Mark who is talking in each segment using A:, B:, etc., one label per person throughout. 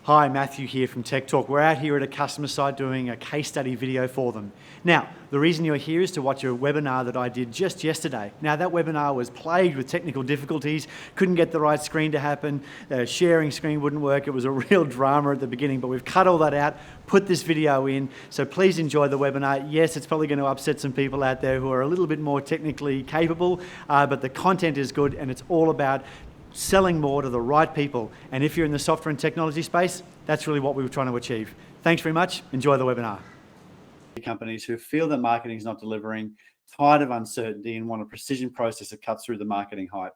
A: Hi, Matthew here from Tech Talk. We're out here at a customer site doing a case study video for them. Now, the reason you're here is to watch a webinar that I did just yesterday. Now, that webinar was plagued with technical difficulties, couldn't get the right screen to happen, the sharing screen wouldn't work. It was a real drama at the beginning, but we've cut all that out, put this video in, so please enjoy the webinar. Yes, it's probably going to upset some people out there who are a little bit more technically capable, but the content is good and it's all about selling more to the right people. And if you're in the software and technology space, that's really what we were trying to achieve. Thanks very much. Enjoy the webinar. Companies who feel that marketing is not delivering, tired of uncertainty, and want a precision process that cuts through the marketing hype.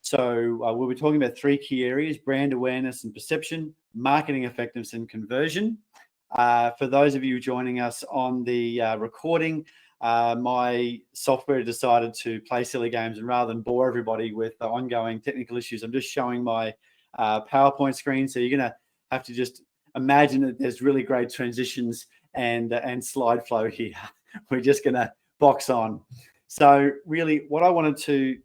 A: So we'll be talking about three key areas: brand awareness and perception, marketing effectiveness and conversion. For those of you joining us on the recording, my software decided to play silly games, and rather than bore everybody with the ongoing technical issues, I'm just showing my PowerPoint screen. So you're going to have to just imagine that there's really great transitions and slide flow here. We're just going to box on. So really what I wanted to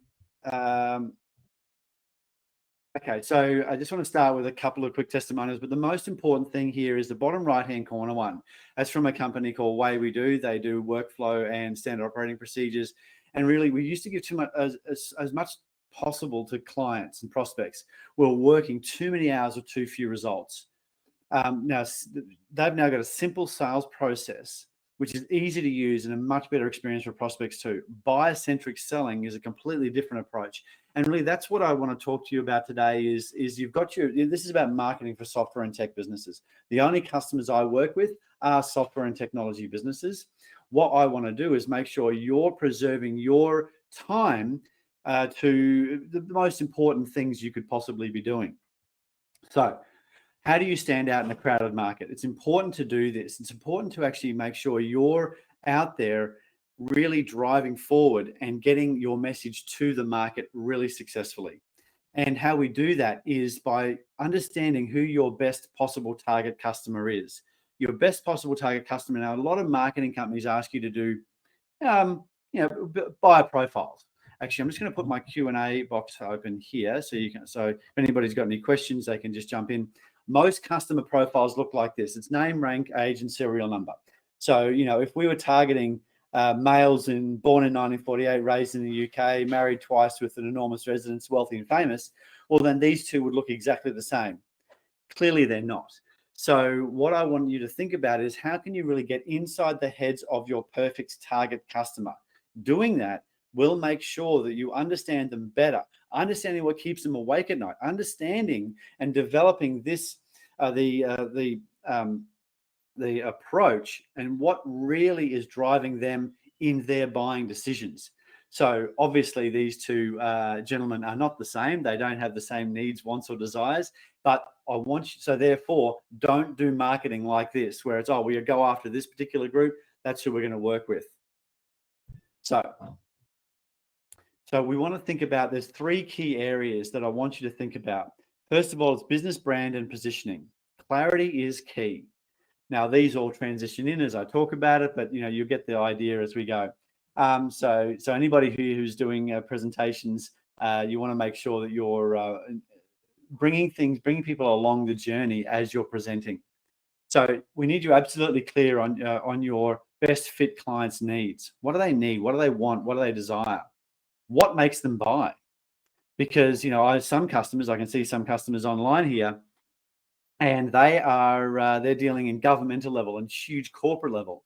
A: okay, so I just want to start with a couple of quick testimonials, but the most important thing here is the bottom right-hand corner one. That's from a company called Way We Do. They do workflow and standard operating procedures. And really, we used to give too much, as much possible to clients and prospects. We're working too many hours with too few results. Now, they've now got a simple sales process, which is easy to use and a much better experience for prospects too. Buyer-centric selling is a completely different approach. And really, that's what I want to talk to you about today is you've got this is about marketing for software and tech businesses. The only customers I work with are software and technology businesses. What I want to do is make sure you're preserving your time to the most important things you could possibly be doing. So how do you stand out in a crowded market? It's important to do this. It's important to actually make sure you're out there really driving forward and getting your message to the market really successfully. And how we do that is by understanding who your best possible target customer is. Your best possible target customer. Now, a lot of marketing companies ask you to do, buyer profiles. Actually, I'm just going to put my Q&A box open here so if anybody's got any questions, they can just jump in. Most customer profiles look like this. It's name, rank, age, and serial number. So, if we were targeting males born in 1948, raised in the UK, married twice with an enormous residence, wealthy and famous, well, then these two would look exactly the same. Clearly, they're not. So what I want you to think about is how can you really get inside the heads of your perfect target customer? Doing that will make sure that you understand them better, understanding what keeps them awake at night, understanding and developing this, the approach and what really is driving them in their buying decisions. So obviously these two gentlemen are not the same. They don't have the same needs, wants, or desires, but I want you, so therefore don't do marketing like this, where it's, we go after this particular group. That's who we're going to work with. So we want to think about, there's three key areas that I want you to think about. First of all, it's business brand and positioning. Clarity is key. Now, these all transition in as I talk about it, but you'll get the idea as we go. So anybody who's doing presentations, you want to make sure that you're bringing people along the journey as you're presenting. So we need you absolutely clear on your best fit clients' needs. What do they need? What do they want? What do they desire? What makes them buy? Because some customers, I can see some customers online here, and they're dealing in governmental level and huge corporate level.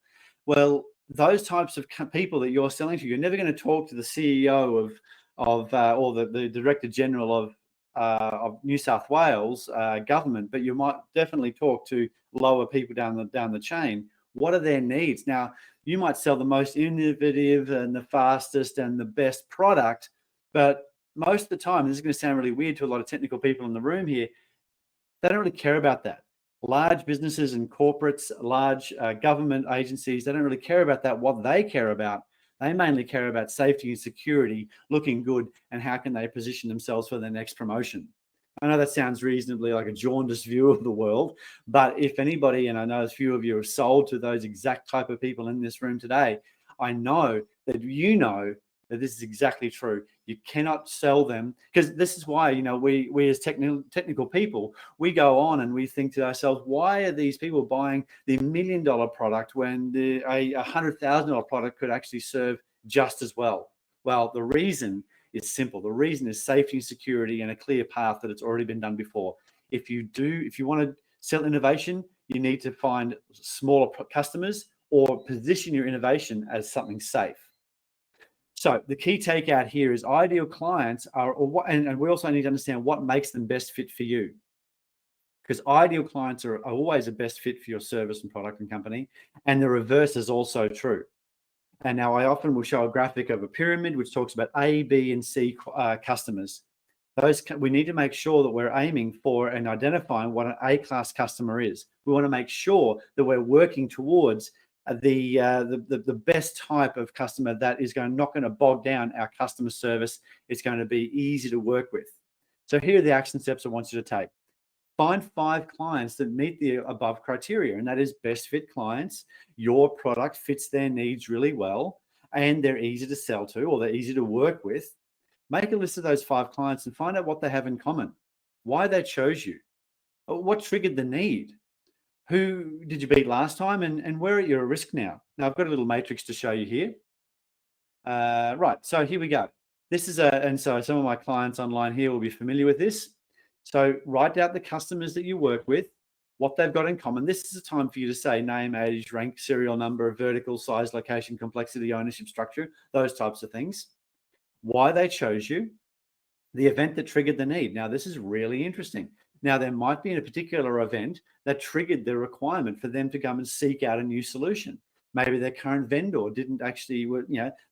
A: Well, those types of people that you're selling to, you're never going to talk to the CEO or the Director General of New South Wales government, but you might definitely talk to lower people down the chain. What are their needs? Now, you might sell the most innovative and the fastest and the best product, but most of the time, this is going to sound really weird to a lot of technical people in the room here, they don't really care about that. Large businesses and corporates, large government agencies, they don't really care about that. What they care about, they mainly care about safety and security, looking good, and how can they position themselves for their next promotion. I know that sounds reasonably like a jaundiced view of the world, but if anybody, and I know a few of you have sold to those exact type of people in this room today, I know that that this is exactly true. You cannot sell them, because this is why, we as technical people, we go on and we think to ourselves, why are these people buying the $1 million product when a $100,000 product could actually serve just as well? Well, the reason is simple. The reason is safety and security and a clear path that it's already been done before. If you want to sell innovation, you need to find smaller customers or position your innovation as something safe. So the key takeout here is ideal clients are, and we also need to understand what makes them best fit for you. Because ideal clients are always a best fit for your service and product and company, and the reverse is also true. And now I often will show a graphic of a pyramid which talks about A, B, and C customers. We need to make sure that we're aiming for and identifying what an A-class customer is. We want to make sure that we're working towards the best type of customer that is not going to bog down our customer service. It's going to be easy to work with. So here are the action steps I want you to take. Find 5 clients that meet the above criteria, and that is best fit clients. Your product fits their needs really well, and they're easy to sell to, or they're easy to work with. Make a list of those 5 clients and find out what they have in common, why they chose you, what triggered the need. Who did you beat last time, and where are you at risk now? Now, I've got a little matrix to show you here. Right, so here we go. This is and so some of my clients online here will be familiar with this. So write out the customers that you work with, what they've got in common. This is a time for you to say name, age, rank, serial number, vertical, size, location, complexity, ownership structure, those types of things. Why they chose you, the event that triggered the need. Now, this is really interesting. Now, there might be a particular event that triggered the requirement for them to come and seek out a new solution. Maybe their current vendor didn't actually,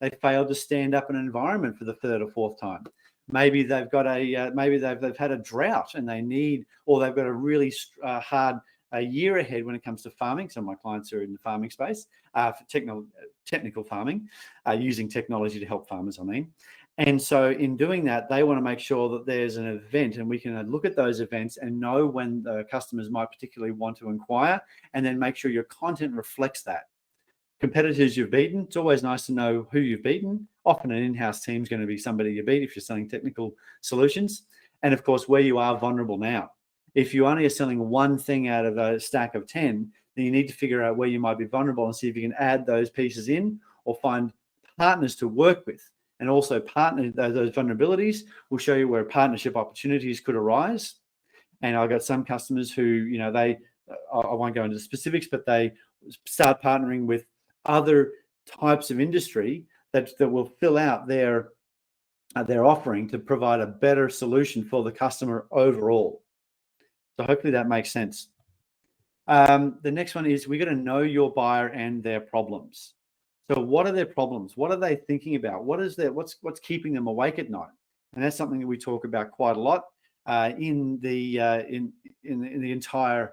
A: they failed to stand up an environment for the 3rd or 4th time. Maybe they've got maybe they've had a drought and they need, or they've got a really hard year ahead when it comes to farming. Some of my clients are in the farming space for technical farming, using technology to help farmers, And so in doing that, they want to make sure that there's an event, and we can look at those events and know when the customers might particularly want to inquire, and then make sure your content reflects that. Competitors you've beaten, it's always nice to know who you've beaten. Often an in-house team is going to be somebody you beat if you're selling technical solutions. And of course, where you are vulnerable now. If you only are selling one thing out of a stack of 10, then you need to figure out where you might be vulnerable and see if you can add those pieces in or find partners to work with. And also partner those vulnerabilities will show you where partnership opportunities could arise. And I've got some customers who, I won't go into the specifics, but they start partnering with other types of industry that will fill out their offering to provide a better solution for the customer overall. So hopefully that makes sense. The next one is we got to know your buyer and their problems. So what are their problems? What are they thinking about? What's keeping them awake at night? And that's something that we talk about quite a lot in the entire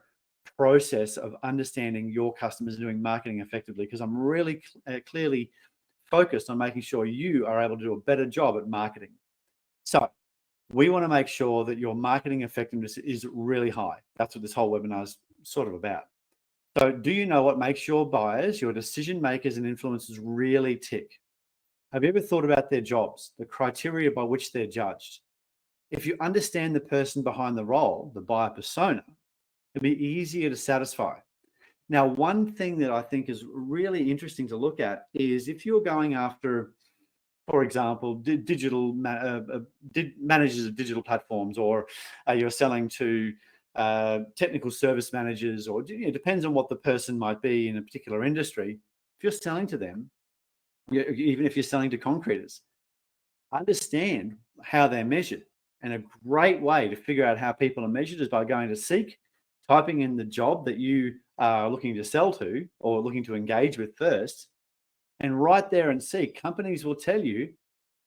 A: process of understanding your customers and doing marketing effectively, because I'm really clearly focused on making sure you are able to do a better job at marketing. So we want to make sure that your marketing effectiveness is really high. That's what this whole webinar is sort of about. So do you know what makes your buyers, your decision makers and influencers really tick? Have you ever thought about their jobs, the criteria by which they're judged? If you understand the person behind the role, the buyer persona, it'll be easier to satisfy. Now, one thing that I think is really interesting to look at is if you're going after, for example, digital managers of digital platforms, or you're selling to technical service managers, or it depends on what the person might be in a particular industry. If you're selling to them, even if you're selling to concreters, understand how they're measured. And a great way to figure out how people are measured is by going to Seek, typing in the job that you are looking to sell to or looking to engage with first, and right there in Seek, companies will tell you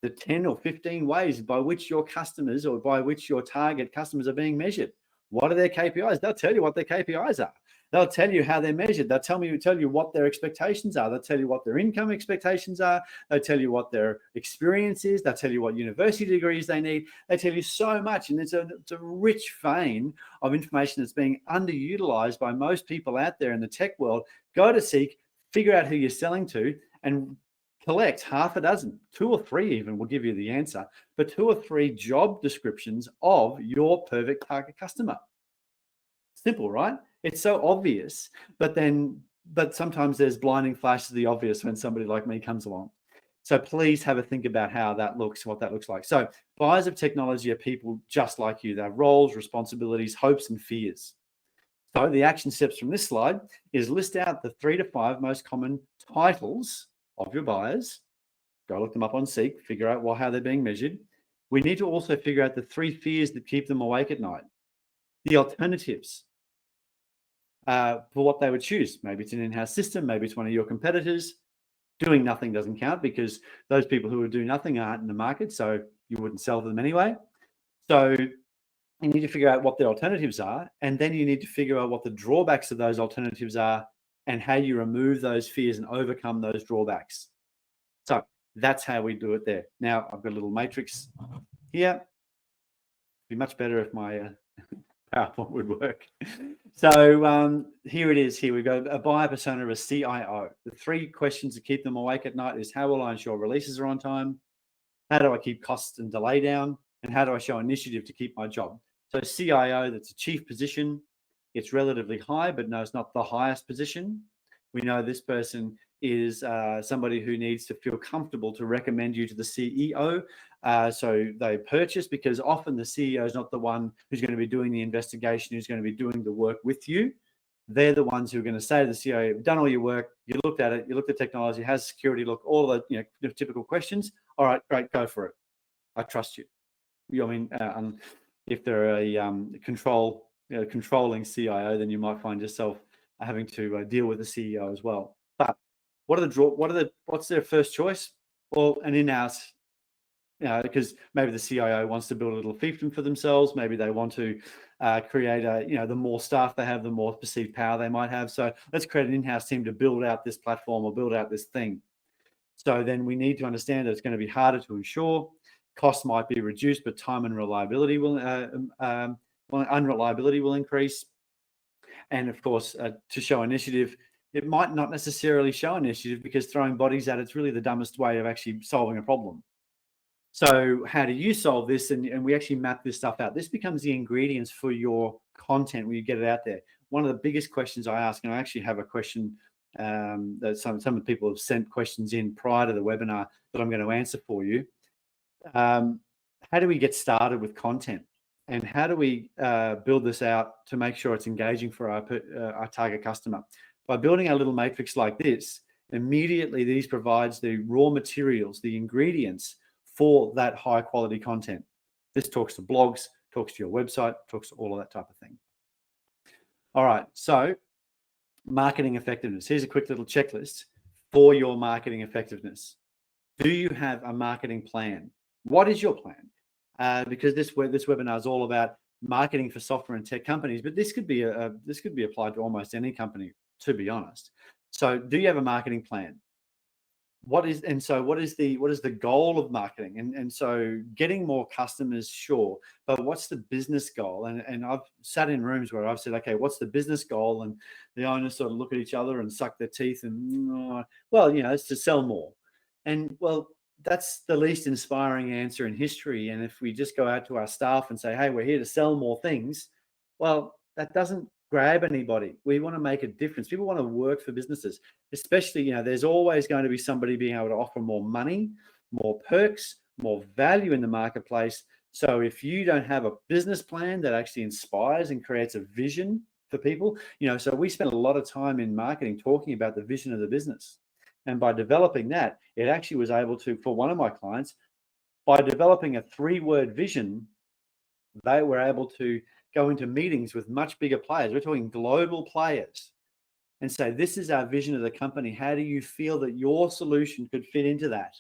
A: the 10 or 15 ways by which your customers or by which your target customers are being measured. What are their KPIs? They'll tell you what their KPIs are. They'll tell you how they're measured. They'll tell you what their expectations are. They'll tell you what their income expectations are. They'll tell you what their experience is. They'll tell you what university degrees they need. They tell you so much. And it's a rich vein of information that's being underutilized by most people out there in the tech world. Go to Seek, figure out who you're selling to, and collect half a dozen, 2 or 3 even will give you the answer, but 2 or 3 job descriptions of your perfect target customer. Simple, right? It's so obvious, but sometimes there's blinding flashes of the obvious when somebody like me comes along. So please have a think about how that looks, what that looks like. So buyers of technology are people just like you. They have roles, responsibilities, hopes, and fears. So the action steps from this slide is list out the 3 to 5 most common titles of your buyers. Go look them up on Seek, figure out how they're being measured. We need to also figure out the 3 fears that keep them awake at night. The alternatives for what they would choose. Maybe it's an in-house system, maybe it's one of your competitors. Doing nothing doesn't count because those people who would do nothing aren't in the market, so you wouldn't sell to them anyway. So you need to figure out what the alternatives are, and then you need to figure out what the drawbacks of those alternatives are and how you remove those fears and overcome those drawbacks. So that's how we do it there. Now, I've got a little matrix here. It'd be much better if my PowerPoint would work. So here it is. Here we go. A buyer persona of a CIO. The 3 questions to keep them awake at night is how will I ensure releases are on time? How do I keep costs and delay down? And how do I show initiative to keep my job? So CIO, that's a chief position. It's relatively high, but no, it's not the highest position. We know this person is somebody who needs to feel comfortable to recommend you to the CEO. So they purchase, because often the CEO is not the one who's going to be doing the investigation, who's going to be doing the work with you. They're the ones who are going to say to the CEO, you've done all your work, you looked at it, you looked at technology, has security look, all the typical questions. All right, great, go for it. I trust you. I mean, if they're a controlling CIO, then you might find yourself having to deal with the CEO as well. But what's their first choice? Well, an in-house, because maybe the CIO wants to build a little fiefdom for themselves. Maybe they want to create the more staff they have, the more perceived power they might have. So let's create an in-house team to build out this platform or build out this thing. So then we need to understand that it's going to be harder to ensure. Costs might be reduced, but time and reliability unreliability will increase. And of course, to show initiative, it might not necessarily show initiative, because throwing bodies at it's really the dumbest way of actually solving a problem. So how do you solve this? And we actually map this stuff out. This becomes the ingredients for your content when you get it out there. One of the biggest questions I ask, and I actually have a question that some of the people have sent questions in prior to the webinar that I'm going to answer for you. How do we get started with content, and how do we build this out to make sure it's engaging for our target customer? By building a little matrix like this, immediately these provides the raw materials, the ingredients for that high quality content. This talks to blogs, talks to your website, talks to all of that type of thing. All right, so marketing effectiveness. Here's a quick little checklist for your marketing effectiveness. Do you have a marketing plan? What is your plan? Because this webinar is all about marketing for software and tech companies, but this could be applied to almost any company, to be honest. So, do you have a marketing plan? What is the goal of marketing? And so getting more customers, sure, but what's the business goal? And I've sat in rooms where I've said, okay, what's the business goal? And the owners sort of look at each other and suck their teeth and, it's to sell more. And well, that's the least inspiring answer in history. And if we just go out to our staff and say, hey, we're here to sell more things, well, that doesn't grab anybody. We want to make a difference. People want to work for businesses, especially, there's always going to be somebody being able to offer more money, more perks, more value in the marketplace. So if you don't have a business plan that actually inspires and creates a vision for people, so we spend a lot of time in marketing talking about the vision of the business. And by developing that, it actually was able to, for one of my clients, by developing a 3-word vision, they were able to go into meetings with much bigger players. We're talking global players, and say, this is our vision of the company. How do you feel that your solution could fit into that?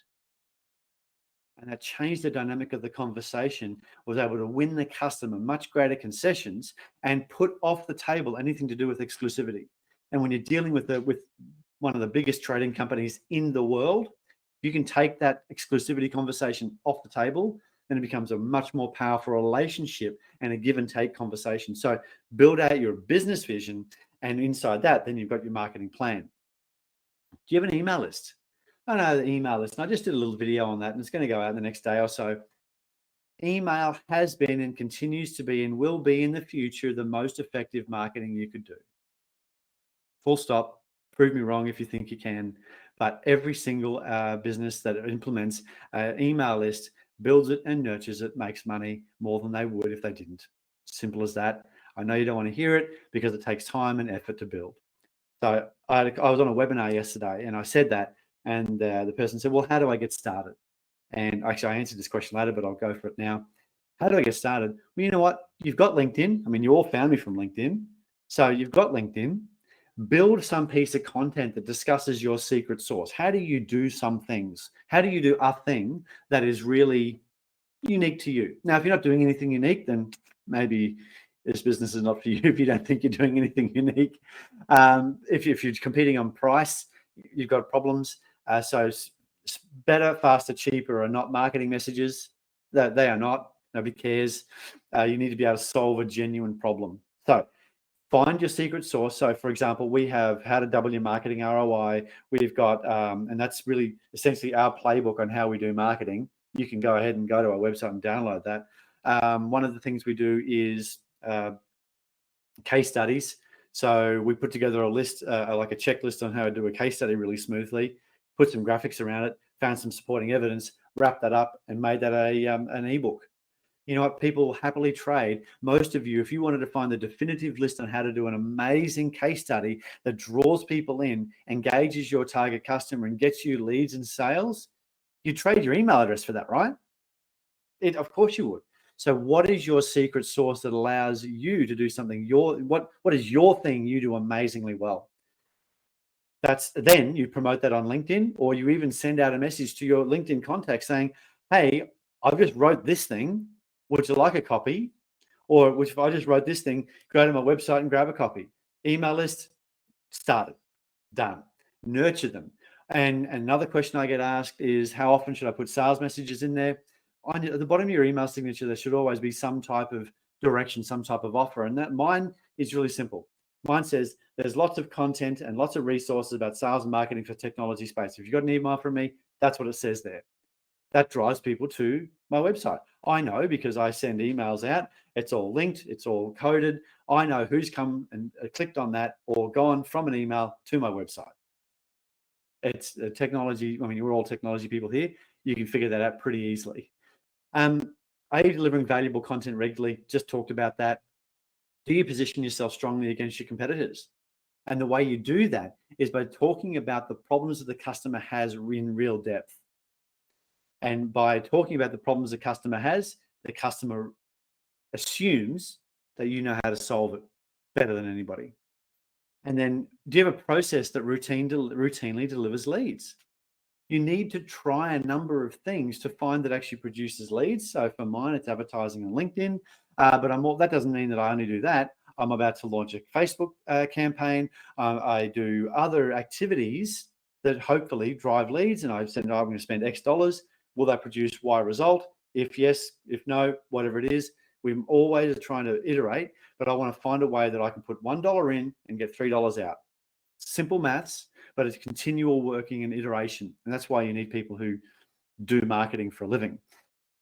A: And that changed the dynamic of the conversation, was able to win the customer much greater concessions and put off the table anything to do with exclusivity. And when you're dealing with one of the biggest trading companies in the world, you can take that exclusivity conversation off the table, then it becomes a much more powerful relationship and a give and take conversation. So build out your business vision, and inside that, then you've got your marketing plan. Do you have an email list? I know the email list. And I just did a little video on that, and it's going to go out the next day or so. Email has been and continues to be and will be in the future the most effective marketing you could do. Full stop. Prove me wrong if you think you can. But every single business that implements an email list, builds it and nurtures it, makes money more than they would if they didn't. Simple as that. I know you don't want to hear it because it takes time and effort to build. So I was on a webinar yesterday and I said that, and the person said, well, how do I get started? And actually, I answered this question later, but I'll go for it now. How do I get started? Well, you know what? You've got LinkedIn. I mean, you all found me from LinkedIn. So you've got LinkedIn. Build some piece of content that discusses your secret sauce. How do you do some things? How do you do a thing that is really unique to you? Now, if you're not doing anything unique, then maybe this business is not for you if you don't think you're doing anything unique. If you're competing on price, you've got problems. So better, faster, cheaper are not marketing messages. They are not. Nobody cares. You need to be able to solve a genuine problem. So find your secret sauce. So, for example, we have how to double your marketing ROI. We've got, and that's really essentially our playbook on how we do marketing. You can go ahead and go to our website and download that. One of the things we do is case studies. So we put together a list, like a checklist on how to do a case study really smoothly, put some graphics around it, found some supporting evidence, wrapped that up and made that an ebook. You know what? People happily trade. Most of you, if you wanted to find the definitive list on how to do an amazing case study that draws people in, engages your target customer and gets you leads and sales, you trade your email address for that, right? Of course you would. So what is your secret sauce that allows you to do something? What is your thing you do amazingly well? Then you promote that on LinkedIn, or you even send out a message to your LinkedIn contacts saying, hey, I've just wrote this thing. Would you like a copy? Or if I just wrote this thing, go to my website and grab a copy. Email list, started, done. Nurture them. And another question I get asked is, how often should I put sales messages in there? At the bottom of your email signature, there should always be some type of direction, some type of offer. And that mine is really simple. Mine says there's lots of content and lots of resources about sales and marketing for technology space. If you've got an email from me, that's what it says there. That drives people to my website. I know because I send emails out. It's all linked. It's all coded. I know who's come and clicked on that or gone from an email to my website. It's technology. I mean, we're all technology people here. You can figure that out pretty easily. Are you delivering valuable content regularly? Just talked about that. Do you position yourself strongly against your competitors? And the way you do that is by talking about the problems that the customer has in real depth. And by talking about the problems the customer has, the customer assumes that you know how to solve it better than anybody. And then, do you have a process that routinely delivers leads? You need to try a number of things to find that actually produces leads. So for mine, it's advertising on LinkedIn. But that doesn't mean that I only do that. I'm about to launch a Facebook campaign. I do other activities that hopefully drive leads. And I've said, no, I'm going to spend X dollars. Will that produce Y result? If yes, if no, whatever it is, we're always trying to iterate, but I want to find a way that I can put $1 in and get $3 out. Simple maths, but it's continual working and iteration. And that's why you need people who do marketing for a living.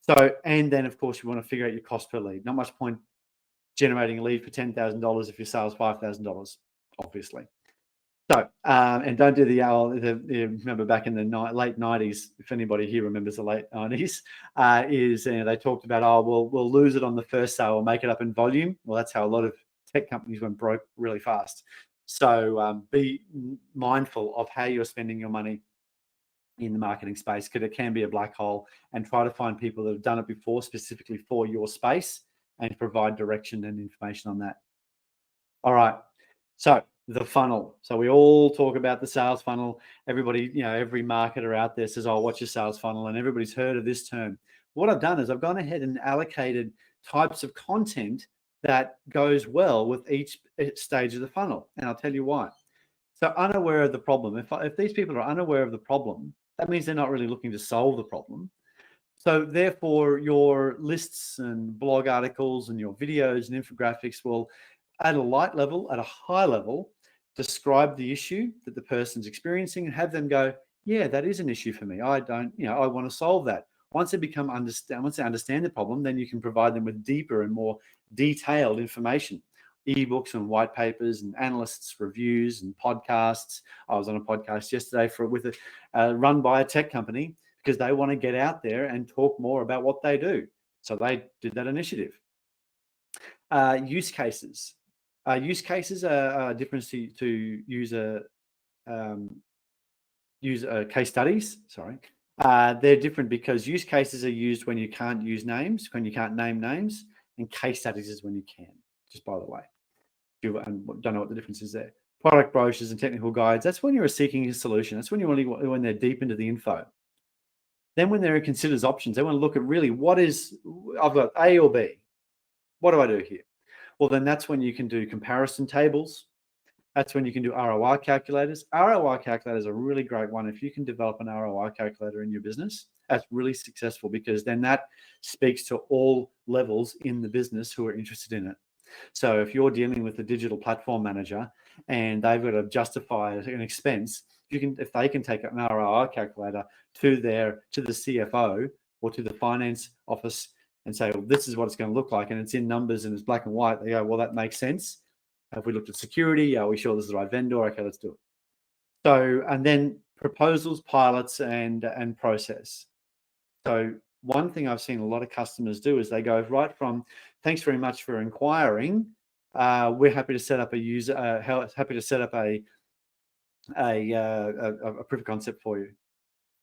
A: So, and then of course, you want to figure out your cost per lead. Not much point generating a lead for $10,000 if your sales $5,000, obviously. So, and don't do the remember back in the late 90s, if anybody here remembers the late 90s, they talked about, we'll lose it on the first sale, we'll make it up in volume. Well, that's how a lot of tech companies went broke really fast. So be mindful of how you're spending your money in the marketing space, because it can be a black hole, and try to find people that have done it before specifically for your space and provide direction and information on that. All right. So the funnel. So we all talk about the sales funnel. Everybody, every marketer out there says, what's your sales funnel? And everybody's heard of this term. What I've done is I've gone ahead and allocated types of content that goes well with each stage of the funnel. And I'll tell you why. So unaware of the problem. If these people are unaware of the problem, that means they're not really looking to solve the problem. So therefore, your lists and blog articles and your videos and infographics will, at a light level, at a high level, describe the issue that the person's experiencing and have them go, Yeah, that is an issue for me. I don't, I want to solve that. Once they understand the problem, then you can provide them with deeper and more detailed information, ebooks and white papers and analysts' reviews and podcasts. I was on a podcast yesterday run by a tech company because they want to get out there and talk more about what they do. So they did that initiative. Use cases. Use cases are different to user case studies. Sorry. They're different because use cases are used when you can't use names, when you can't name names, and case studies is when you can, just by the way. You don't know what the difference is there. Product brochures and technical guides, that's when you're seeking a solution. That's when they're deep into the info. Then when they're considers options, they want to look at really I've got A or B. What do I do here? Well, then that's when you can do comparison tables. That's when you can do ROI calculators. ROI calculators are a really great one. If you can develop an ROI calculator in your business, that's really successful because then that speaks to all levels in the business who are interested in it. So if you're dealing with a digital platform manager and they've got to justify an expense, if they can take an ROI calculator to the CFO or to the finance office and say, well, this is what it's going to look like, and it's in numbers and it's black and white, they go, well, that makes sense. Have we looked at security? Are we sure this is the right vendor? Okay, let's do it. So, and then proposals, pilots, and process. So one thing I've seen a lot of customers do is they go right from, thanks very much for inquiring. We're happy to set up a proof of concept for you.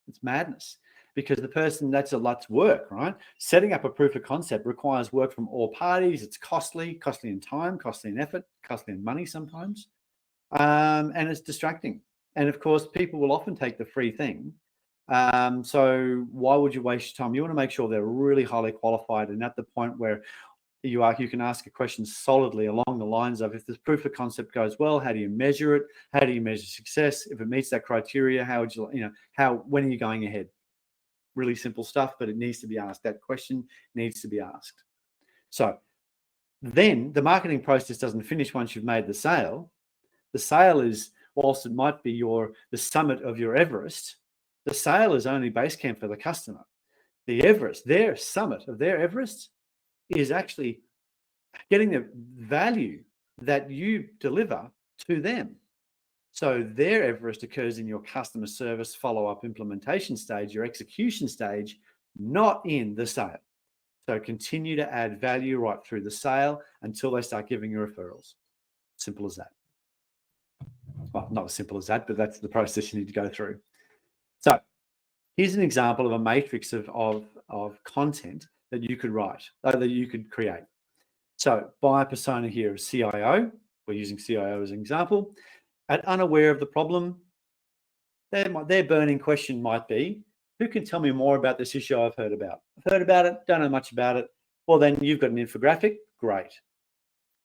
A: It's madness because that's a lot's work, right? Setting up a proof of concept requires work from all parties. It's costly in time, costly in effort, costly in money sometimes, and it's distracting. And of course, people will often take the free thing. So why would you waste your time? You want to make sure they're really highly qualified and at the point where you can ask a question solidly along the lines of, if this proof of concept goes well, how do you measure it? How do you measure success? If it meets that criteria, when are you going ahead? Really simple stuff, but it needs to be asked. That question needs to be asked. So then the marketing process doesn't finish once you've made the sale. The sale is, whilst it might be the summit of your Everest, the sale is only base camp for the customer. The Everest, their summit of their Everest, is actually getting the value that you deliver to them. So their Everest occurs in your customer service, follow-up, implementation stage, your execution stage, not in the sale. So continue to add value right through the sale until they start giving you referrals. Simple as that. Well, not as simple as that, but that's the process you need to go through. So here's an example of a matrix of content that you could write, that you could create. So buyer persona here is CIO. We're using CIO as an example. At unaware of the problem, their burning question might be, who can tell me more about this issue I've heard about? I've heard about it, don't know much about it. Well, then you've got an infographic, great.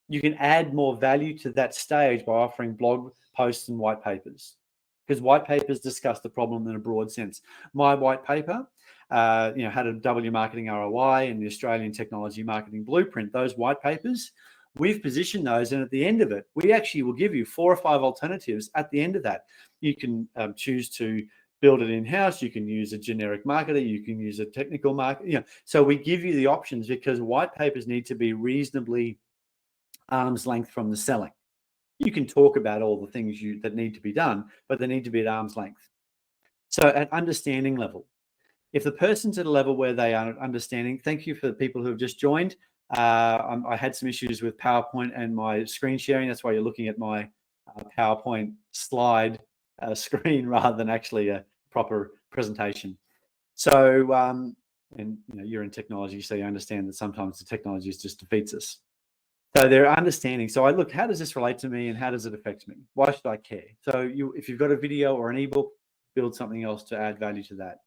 A: You can add more value to that stage by offering blog posts and white papers, because white papers discuss the problem in a broad sense. My white paper, had a W Marketing ROI and the Australian Technology Marketing Blueprint. Those white papers, we've positioned those, and at the end of it, we actually will give you 4 or 5 alternatives at the end of that. You can choose to build it in-house. You can use a generic marketer. You can use a technical marketer. So we give you the options because white papers need to be reasonably arm's length from the selling. You can talk about all the things that need to be done, but they need to be at arm's length. So at understanding level, if the person's at a level where they are understanding, thank you for the people who have just joined. I had some issues with PowerPoint and my screen sharing. That's why you're looking at my PowerPoint slide screen rather than actually a proper presentation. So, and you're in technology, so you understand that sometimes the technology just defeats us. So they're understanding. So I look, how does this relate to me and how does it affect me? Why should I care? So if you've got a video or an ebook, build something else to add value to that.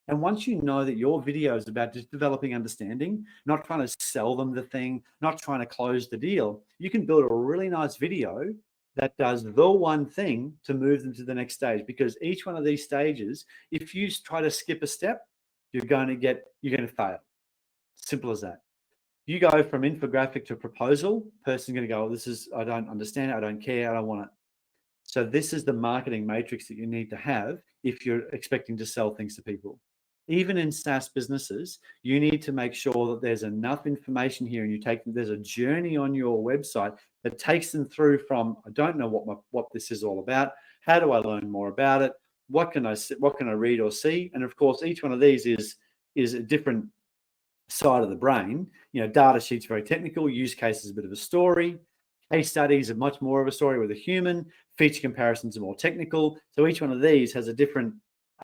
A: And once you know that your video is about just developing understanding, not trying to sell them the thing, not trying to close the deal, you can build a really nice video that does the one thing to move them to the next stage. Because each one of these stages, if you try to skip a step, you're going to fail. Simple as that. You go from infographic to proposal, person's going to go, I don't understand it, I don't care, I don't want it. So this is the marketing matrix that you need to have if you're expecting to sell things to people. Even in SaaS businesses, you need to make sure that there's enough information here, and there's a journey on your website that takes them through from, I don't know what this is all about. How do I learn more about it? What can I read or see? And of course, each one of these is a different side of the brain. Data sheets very technical, use cases a bit of a story, case studies are much more of a story with a human, feature comparisons are more technical. So each one of these has a different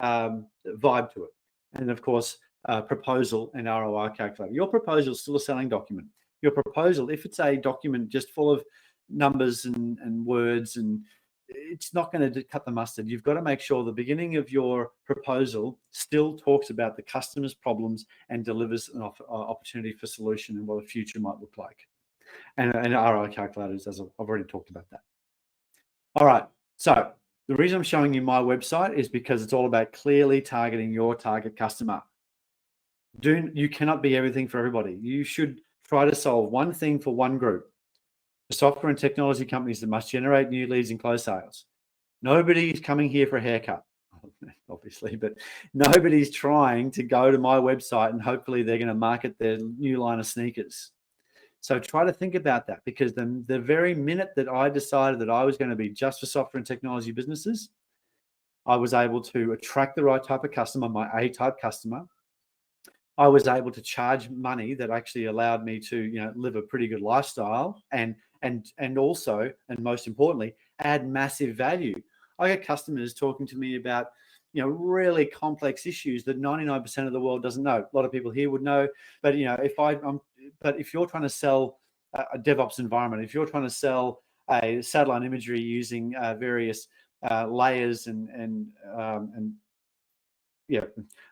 A: vibe to it. And of course, proposal and ROI calculator. Your proposal is still a selling document. Your proposal, if it's a document just full of numbers and words, and it's not going to cut the mustard. You've got to make sure the beginning of your proposal still talks about the customer's problems and delivers an opportunity for solution and what the future might look like. And ROI calculators, as I've already talked about that. All right. So the reason I'm showing you my website is because it's all about clearly targeting your target customer. You cannot be everything for everybody. You should try to solve one thing for one group. The software and technology companies that must generate new leads and close sales. Nobody's coming here for a haircut, obviously, but nobody's trying to go to my website and hopefully they're going to market their new line of sneakers. So try to think about that, because the very minute that I decided that I was going to be just for software and technology businesses, I was able to attract the right type of customer, my A-type customer. I was able to charge money that actually allowed me to, live a pretty good lifestyle and also, and most importantly, add massive value. I get customers talking to me about, really complex issues that 99% of the world doesn't know. A lot of people here would know, but if you're trying to sell a DevOps environment, if you're trying to sell a satellite imagery using various layers and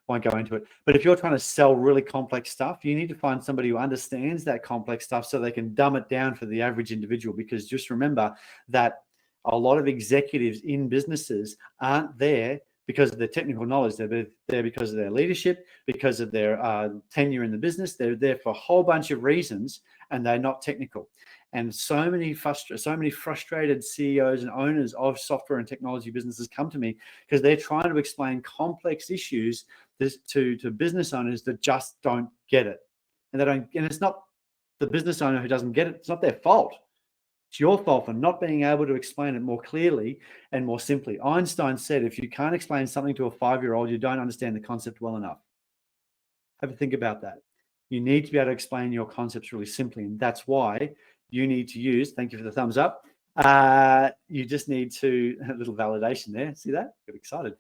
A: won't go into it. But if you're trying to sell really complex stuff, you need to find somebody who understands that complex stuff so they can dumb it down for the average individual. Because just remember that a lot of executives in businesses aren't there because of their technical knowledge. They're there because of their leadership, because of their tenure in the business. They're there for a whole bunch of reasons, and they're not technical. And so many frustrated CEOs and owners of software and technology businesses come to me because they're trying to explain complex issues to business owners that just don't get it. And it's not the business owner who doesn't get it. It's not their fault. It's your fault for not being able to explain it more clearly and more simply. Einstein said, if you can't explain something to a 5-year-old, you don't understand the concept well enough. Have a think about that. You need to be able to explain your concepts really simply. And that's why you need to use, thank you for the thumbs up. You just need to, a little validation there. See that? Get excited.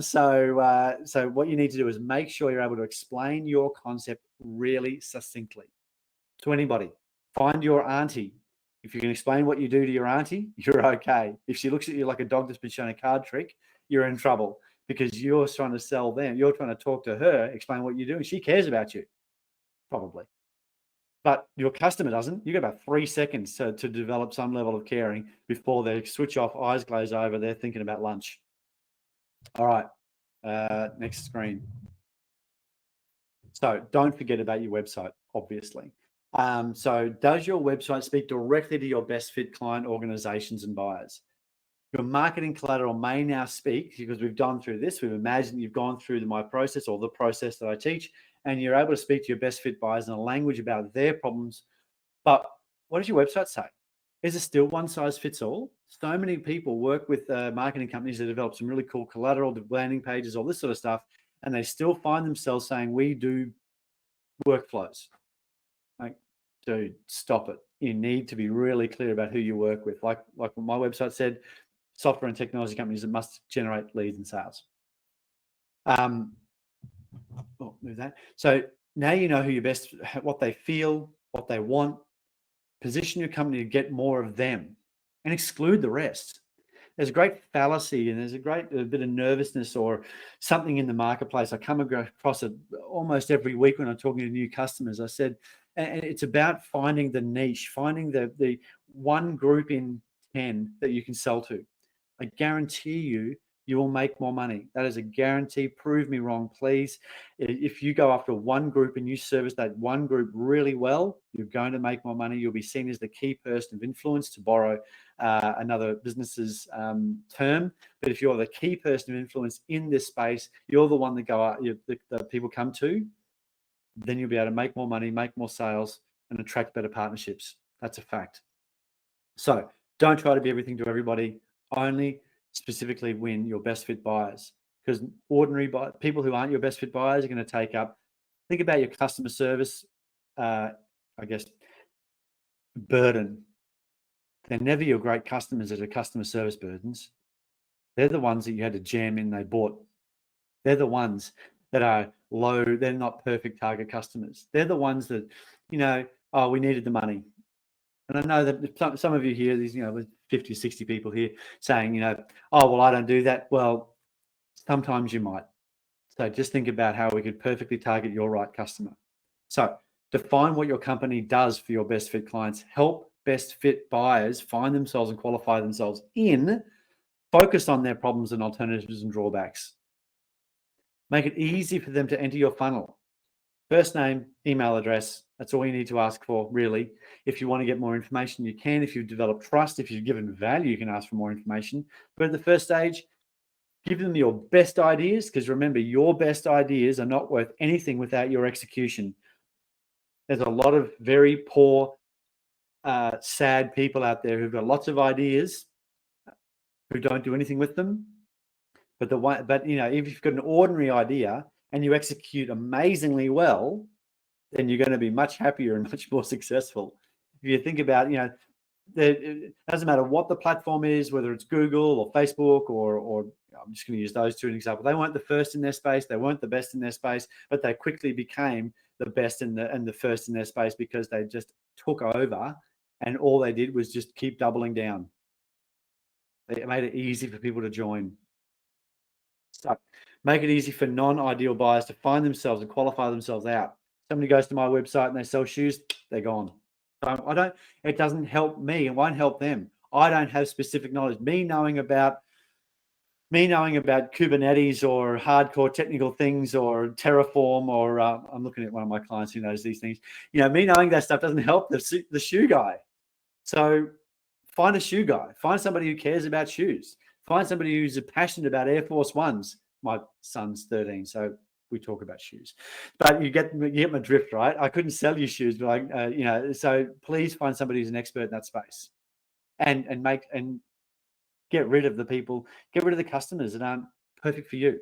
A: So what you need to do is make sure you're able to explain your concept really succinctly to anybody. Find your auntie. If you can explain what you do to your auntie, you're okay. If she looks at you like a dog that's been shown a card trick, you're in trouble because you're trying to sell them. You're trying to talk to her, explain what you do, and she cares about you, probably. But your customer doesn't. You got about 3 seconds to develop some level of caring before they switch off, eyes glaze over, they're thinking about lunch. All right, next screen. So don't forget about your website, obviously. So does your website speak directly to your best fit client organizations and buyers? Your marketing collateral may now speak, because we've gone through this. We've imagined you've gone through my process or the process that I teach, and you're able to speak to your best fit buyers in a language about their problems. But what does your website say? Is it still one size fits all? So many people work with marketing companies that develop some really cool collateral, landing pages, all this sort of stuff, and they still find themselves saying, we do workflows. Like, dude, stop it. You need to be really clear about who you work with. Like what my website said, software and technology companies that must generate leads and sales. Move that. So now you know who your best, what they feel, what they want. Position your company to get more of them and exclude the rest. There's a great fallacy and there's a bit of nervousness or something in the marketplace. I come across it almost every week when I'm talking to new customers. I said, and it's about finding the niche, finding the one group in 10 that you can sell to. I guarantee you you will make more money. That is a guarantee. Prove me wrong, please. If you go after one group and you service that one group really well, you're going to make more money. You'll be seen as the key person of influence, to borrow another business's term. But if you're the key person of influence in this space, you're the one that the people come to, then you'll be able to make more money, make more sales, and attract better partnerships. That's a fact. So don't try to be everything to everybody. Only specifically win your best fit buyers, because people who aren't your best fit buyers are going to take up. Think about your customer service, burden. They're never your great customers that are customer service burdens. They're the ones that you had to jam in, they bought. They're the ones that are low. They're not perfect target customers. They're the ones that, we needed the money. And I know that some of you here, these, with 50 or 60 people here saying, I don't do that. Well, sometimes you might. So just think about how we could perfectly target your right customer. So define what your company does for your best fit clients. Help best fit buyers find themselves and qualify themselves in. Focus on their problems and alternatives and drawbacks. Make it easy for them to enter your funnel. First name, email address. That's all you need to ask for, really. If you want to get more information, you can. If you've developed trust, if you've given value, you can ask for more information. But at the first stage, give them your best ideas, because remember, your best ideas are not worth anything without your execution. There's a lot of very poor, sad people out there who've got lots of ideas who don't do anything with them. But if you've got an ordinary idea and you execute amazingly well, then you're going to be much happier and much more successful. If you think about, it doesn't matter what the platform is, whether it's Google or Facebook or I'm just going to use those two as an example. They weren't the first in their space. They weren't the best in their space, but they quickly became the best and the first in their space, because they just took over, and all they did was just keep doubling down. It made it easy for people to join. So make it easy for non-ideal buyers to find themselves and qualify themselves out. Somebody goes to my website and they sell shoes, they're gone. It doesn't help me. It won't help them. I don't have specific knowledge. Me knowing about Kubernetes or hardcore technical things or Terraform or I'm looking at one of my clients who knows these things. Me knowing that stuff doesn't help the shoe guy. So find a shoe guy. Find somebody who cares about shoes. Find somebody who's passionate about Air Force Ones. My son's 13, so we talk about shoes. But you get my drift, right? I couldn't sell you shoes, but so please find somebody who's an expert in that space, and get rid of the customers that aren't perfect for you.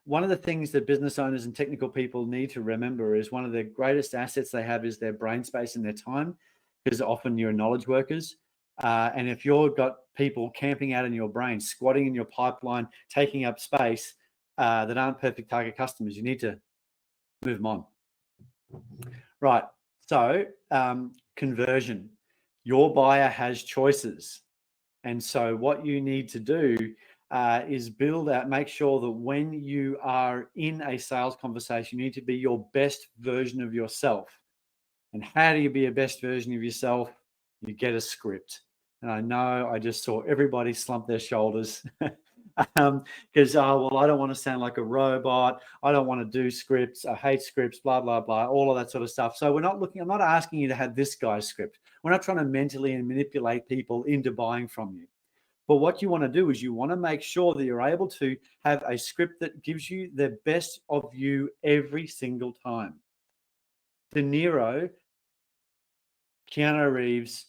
A: One of the things that business owners and technical people need to remember is one of the greatest assets they have is their brain space and their time, because often you're knowledge workers. And if you've got people camping out in your brain, squatting in your pipeline, taking up space that aren't perfect target customers, you need to move them on. Right. So conversion. Your buyer has choices. And so what you need to do is make sure that when you are in a sales conversation, you need to be your best version of yourself. And how do you be a best version of yourself? You get a script. And I know I just saw everybody slump their shoulders because, I don't want to sound like a robot. I don't want to do scripts. I hate scripts, blah, blah, blah, all of that sort of stuff. So I'm not asking you to have this guy's script. We're not trying to mentally manipulate people into buying from you. But what you want to do is you want to make sure that you're able to have a script that gives you the best of you every single time. De Niro, Keanu Reeves,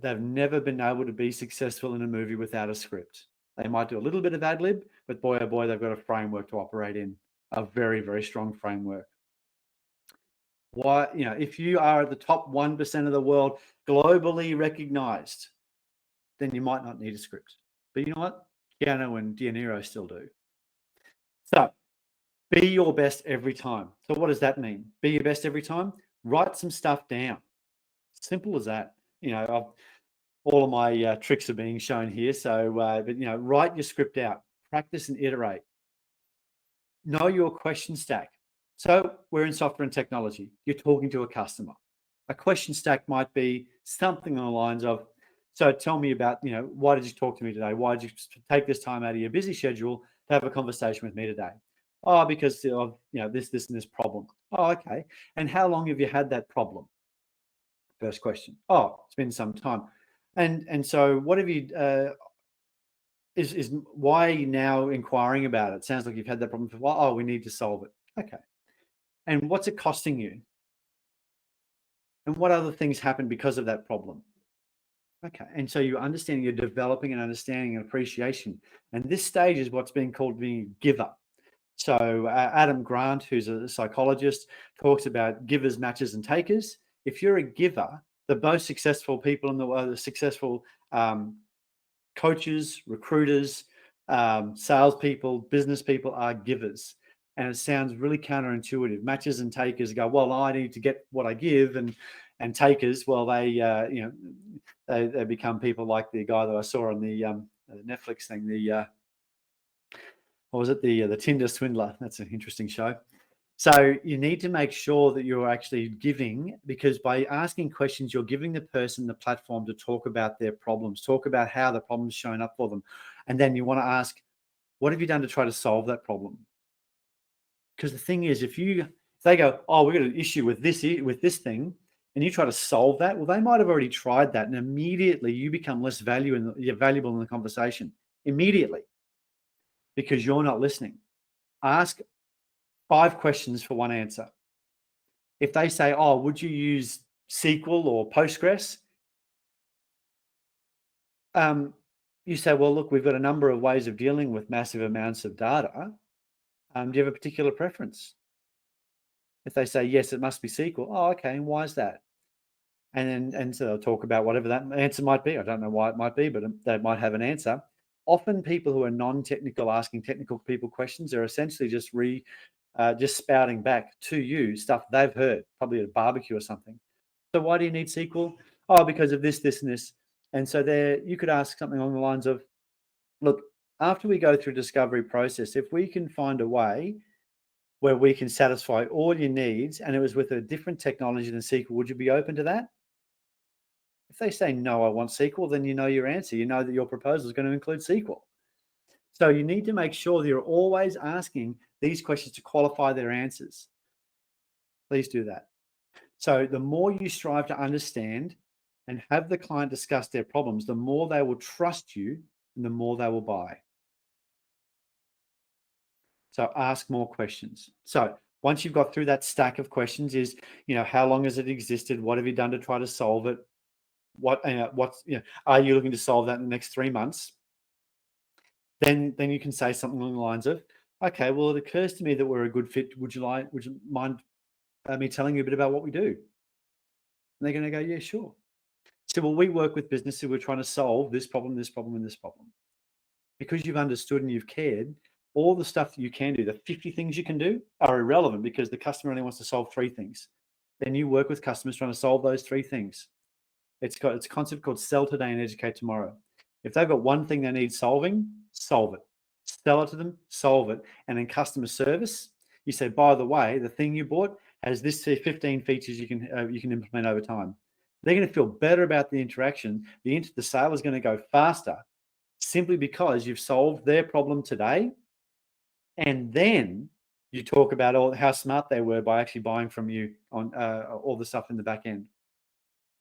A: they've never been able to be successful in a movie without a script. They might do a little bit of ad lib, but boy, oh boy, they've got a framework to operate in, a very, very strong framework. If you are at the top 1% of the world, globally recognized, then you might not need a script. But you know what? Keanu and De Niro still do. So be your best every time. So what does that mean? Be your best every time? Write some stuff down. Simple as that. All of my tricks are being shown here. So, write your script out, practice and iterate. Know your question stack. So we're in software and technology. You're talking to a customer. A question stack might be something along the lines of, So tell me about, why did you talk to me today? Why did you take this time out of your busy schedule to have a conversation with me today? Oh, because of, this, and this problem. Oh, okay. And how long have you had that problem? First question. Oh, it's been some time. And so what have you, is why are you now inquiring about it? Sounds like you've had that problem for a while. Oh, we need to solve it. Okay. And what's it costing you? And what other things happen because of that problem? Okay. And so you're developing an understanding and appreciation. And this stage is what's being called being a giver. So Adam Grant, who's a psychologist, talks about givers, matchers, and takers. If you're a giver, the most successful people in the world, the successful coaches, recruiters, salespeople, business people are givers. And it sounds really counterintuitive. Matchers and takers go, well, I need to get what I give, and takers, well, they they become people like the guy that I saw on the Netflix thing, what was it, the Tinder Swindler. That's an interesting show. So you need to make sure that you're actually giving, because by asking questions, you're giving the person the platform to talk about their problems, talk about how the problem's shown up for them. And then you want to ask, what have you done to try to solve that problem? Because the thing is, if they go, oh, we've got an issue with this thing, and you try to solve that, well, they might have already tried that, and immediately you become less valuable in the conversation. Immediately. Because you're not listening. Ask 5 questions for one answer. If they say, oh, would you use SQL or Postgres? You say, well, look, we've got a number of ways of dealing with massive amounts of data. Do you have a particular preference? If they say, yes, it must be SQL. Oh, okay. And why is that? And so they'll talk about whatever that answer might be. I don't know why it might be, but they might have an answer. Often people who are non-technical asking technical people questions are essentially just spouting back to you stuff they've heard, probably at a barbecue or something. So why do you need SQL? Oh, because of this, this, and this. And so you could ask something along the lines of, look, after we go through discovery process, if we can find a way where we can satisfy all your needs and it was with a different technology than SQL, would you be open to that? If they say, no, I want SQL, then you know your answer. You know that your proposal is going to include SQL. So you need to make sure that you're always asking these questions to qualify their answers. Please do that. So the more you strive to understand and have the client discuss their problems, the more they will trust you and the more they will buy. So ask more questions. So once you've got through that stack of questions is, how long has it existed? What have you done to try to solve it? Are you looking to solve that in the next 3 months? Then you can say something along the lines of, okay, well, it occurs to me that we're a good fit. Would you mind me telling you a bit about what we do? And they're going to go, yeah, sure. So, well, we work with businesses who are trying to solve this problem, this problem, and this problem. Because you've understood and you've cared, all the stuff that you can do, the 50 things you can do, are irrelevant because the customer only wants to solve 3 things. Then you work with customers trying to solve those 3 things. It's a concept called sell today and educate tomorrow. If they've got one thing they need solving, solve it. Sell it to them, solve it. And in customer service, you say, by the way, the thing you bought has this 15 features you can implement over time. They're going to feel better about the interaction. The sale is going to go faster simply because you've solved their problem today. And then you talk about how smart they were by actually buying from you on all the stuff in the back end.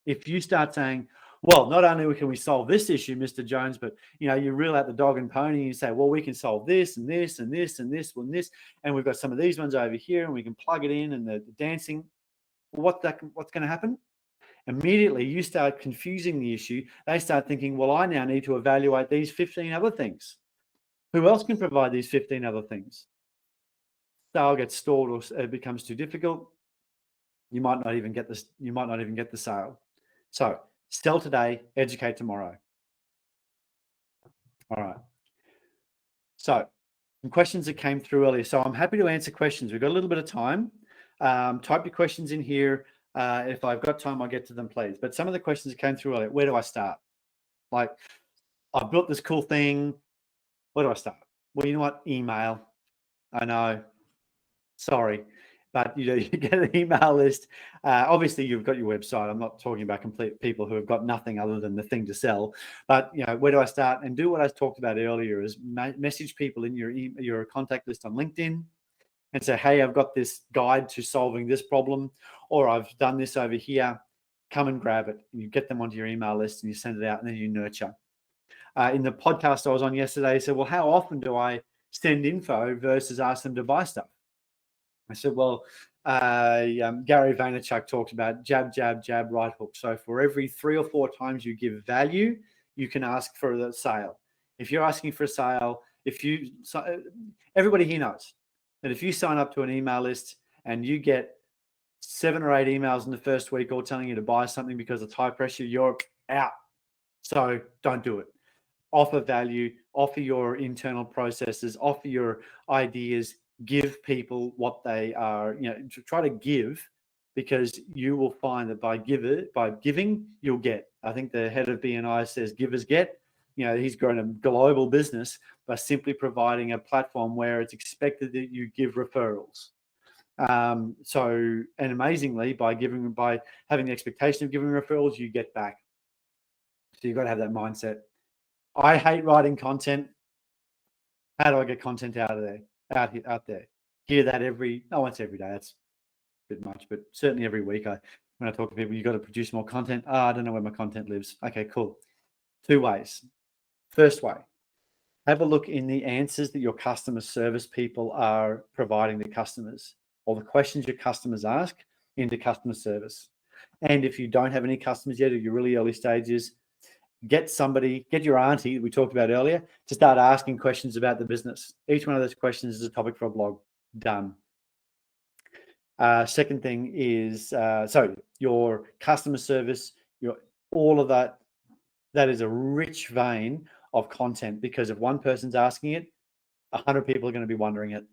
A: If you start saying, well, not only can we solve this issue, Mr. Jones, but you reel out the dog and pony and you say, well, we can solve this and this and this and this and this, and we've got some of these ones over here, and we can plug it in and the dancing. What's going to happen? Immediately, you start confusing the issue. They start thinking, well, I now need to evaluate these 15 other things. Who else can provide these 15 other things? Sale gets stalled or it becomes too difficult. You might not even get this. You might not even get the sale. So sell today, educate tomorrow. All right. So some questions that came through earlier. So I'm happy to answer questions. We've got a little bit of time. Type your questions in here. If I've got time, I'll get to them, please. But some of the questions that came through earlier, where do I start? Like, I've built this cool thing. Where do I start? Well, you know what? Email. I know. Sorry. but you get an email list. Obviously, you've got your website. I'm not talking about complete people who have got nothing other than the thing to sell. But where do I start? And do what I talked about earlier: is message people in your contact list on LinkedIn and say, "Hey, I've got this guide to solving this problem, or I've done this over here. Come and grab it." And you get them onto your email list and you send it out, and then you nurture. In the podcast I was on yesterday, I said, "Well, how often do I send info versus ask them to buy stuff?" I said, well, Gary Vaynerchuk talked about jab, jab, jab, right hook. So for every 3 or 4 times you give value, you can ask for the sale. If you're asking for a sale, everybody here knows that if you sign up to an email list and you get 7 or 8 emails in the first week all telling you to buy something because it's high pressure, you're out. So don't do it. Offer value, offer your internal processes, offer your ideas, give people what they are, try to give, because you will find that by giving, you'll get. I think the head of BNI says givers get. He's grown a global business by simply providing a platform where it's expected that you give referrals. And amazingly, by having the expectation of giving referrals, you get back. So you've got to have that mindset. I hate writing content. How do I get content out there? Hear that once every day. That's a bit much, but certainly every week when I talk to people, you've got to produce more content. I don't know where my content lives. Okay, cool. 2 ways. First way, have a look in the answers that your customer service people are providing to customers, or the questions your customers ask into customer service. And if you don't have any customers yet, or you're really early stages, get your auntie that we talked about earlier to start asking questions about the business. Each one of those questions is a topic for a blog. Done. Second thing is, your customer service, all of that is a rich vein of content, because if one person's asking it, 100 people are going to be wondering it.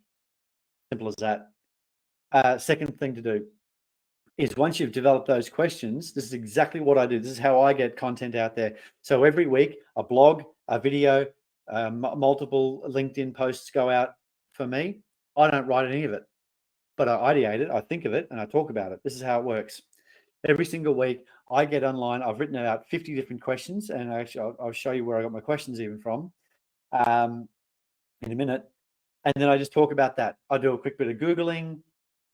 A: Simple as that. Second thing to do is, once you've developed those questions, this is exactly what I do. This is how I get content out there. So every week, a blog, a video, multiple LinkedIn posts go out for me. I don't write any of it, but I ideate it, I think of it, and I talk about it. This is how it works. Every single week, I get online. I've written out 50 different questions, and actually, I'll show you where I got my questions even from in a minute. And then I just talk about that. I do a quick bit of Googling.